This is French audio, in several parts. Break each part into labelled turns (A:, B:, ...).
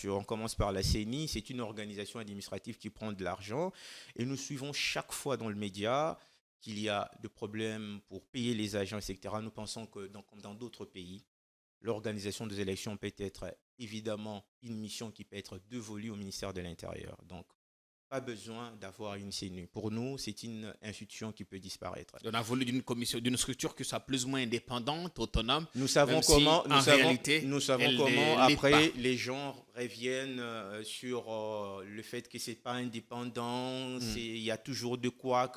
A: on commence par la CENI, c'est une organisation administrative qui prend de l'argent et nous suivons chaque fois dans le média qu'il y a des problèmes pour payer les agents, etc. Nous pensons que comme dans d'autres pays, l'organisation des élections peut être évidemment une mission qui peut être dévolue au ministère de l'Intérieur. Donc, pas besoin d'avoir une CENI. Pour nous, c'est une institution qui peut disparaître.
B: On a voulu d'une commission, d'une structure qui soit plus ou moins indépendante, autonome,
A: Nous savons
B: même si
A: comment,
B: réalité,
A: nous savons
B: elle
A: comment
B: ne l'est pas.
A: après les gens reviennent sur le fait que c'est pas indépendant, il y a toujours de quoi.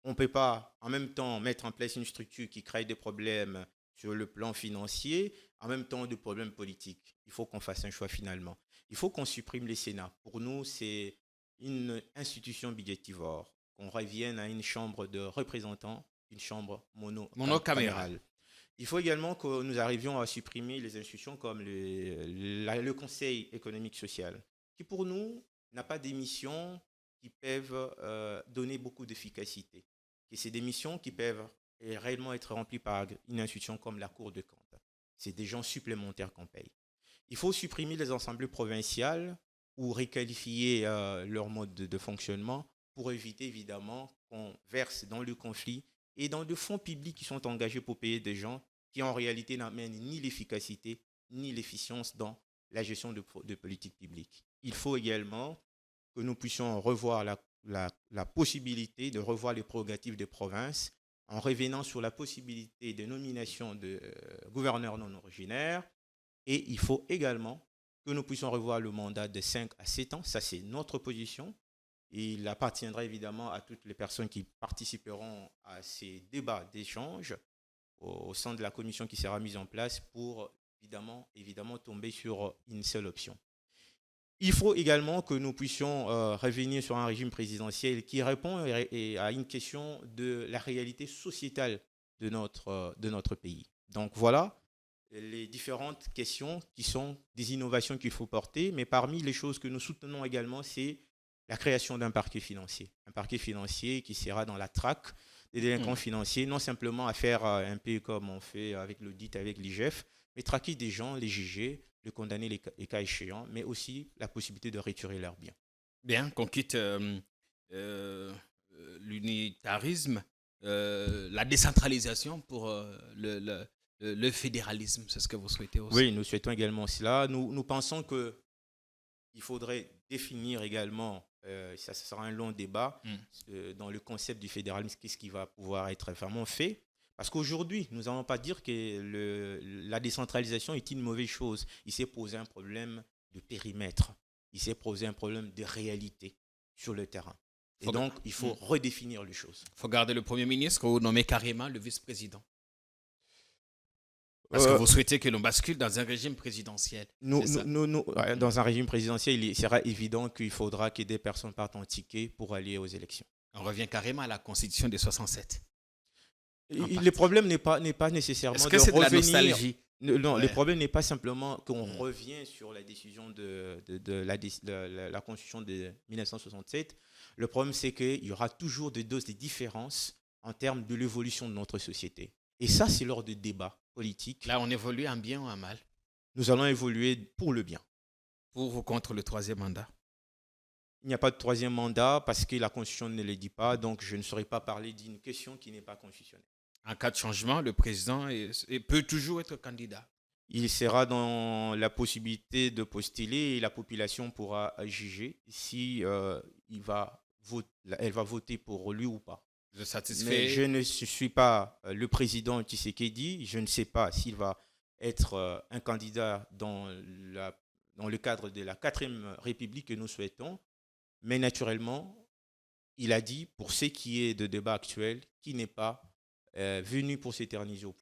A: On ne peut pas en même temps mettre en place une structure qui crée des problèmes sur le plan financier, en même temps des problèmes politiques. Il faut qu'on fasse un choix finalement. Il faut qu'on supprime les Sénats. Pour nous, c'est une institution budgétivore, qu'on revienne à une chambre de représentants, une chambre
B: Monocamérale.
A: monocamérale. Il faut également que nous arrivions à supprimer les institutions comme le Conseil économique social, qui pour nous n'a pas d'émissions qui peuvent donner beaucoup d'efficacité. Et c'est des missions qui peuvent réellement être remplies par une institution comme la Cour de comptes. C'est des gens supplémentaires qu'on paye. Il faut supprimer les assemblées provinciales ou requalifier leur mode de fonctionnement pour éviter évidemment qu'on verse dans le conflit et dans des fonds publics qui sont engagés pour payer des gens qui en réalité n'amènent ni l'efficacité ni l'efficience dans la gestion de politiques publiques. Il faut également que nous puissions revoir la possibilité de revoir les prérogatives des provinces en revenant sur la possibilité de nomination de gouverneurs non originaires. Et il faut également que nous puissions revoir le mandat de 5 à 7 ans. Ça, c'est notre position. Il appartiendra évidemment à toutes les personnes qui participeront à ces débats d'échange au sein de la commission qui sera mise en place pour évidemment tomber sur une seule option. Il faut également que nous puissions revenir sur un régime présidentiel qui répond à une question de la réalité sociétale de notre pays. Donc voilà les différentes questions qui sont des innovations qu'il faut porter, mais parmi les choses que nous soutenons également, c'est la création d'un parquet financier. Un parquet financier qui sera dans la traque des délinquants financiers, non simplement à faire un peu comme on fait avec l'audit, avec l'IGF, mais traquer des gens, les juger, les condamner les cas échéants, mais aussi la possibilité de retirer leurs biens.
B: Bien, qu'on quitte l'unitarisme, la décentralisation pour le fédéralisme, c'est ce que vous souhaitez aussi.
A: Oui, nous souhaitons également cela. Nous pensons qu'il faudrait définir également, ça sera un long débat, dans le concept du fédéralisme, qu'est-ce qui va pouvoir être vraiment fait. Parce qu'aujourd'hui, nous n'allons pas dire que la décentralisation est une mauvaise chose. Il s'est posé un problème de périmètre. Il s'est posé un problème de réalité sur le terrain. Et donc, il faut redéfinir les choses.
B: Il faut garder le Premier ministre ou nommer carrément le vice-président. Parce que vous souhaitez que l'on bascule dans un régime présidentiel.
A: Dans un régime présidentiel, il sera évident qu'il faudra que des personnes partent en ticket pour aller aux élections.
B: On revient carrément à la Constitution de 67.
A: Le problème n'est pas nécessairement
B: Est-ce que c'est de la nostalgie?
A: Non, le problème n'est pas simplement qu'on revient sur la décision de la Constitution de 1967. Le problème, c'est qu'il y aura toujours des doses de différences en termes de l'évolution de notre société. Et ça, c'est lors de débats politiques.
B: Là, on évolue en bien ou en mal?
A: Nous allons évoluer pour le bien.
B: Pour ou contre le troisième mandat?
A: Il n'y a pas de troisième mandat parce que la Constitution ne le dit pas, donc je ne saurais pas parler d'une question qui n'est pas constitutionnelle.
B: En cas de changement, le président peut toujours être candidat.
A: Il sera dans la possibilité de postuler et la population pourra juger si elle va voter pour lui ou pas.
B: Vous êtes satisfait?
A: Mais je ne suis pas le président Tshisekedi. Je ne sais pas s'il va être un candidat dans le cadre de la 4e République que nous souhaitons. Mais naturellement, il a dit, pour ce qui est de débat actuel, qu'il n'est pas venu pour s'éterniser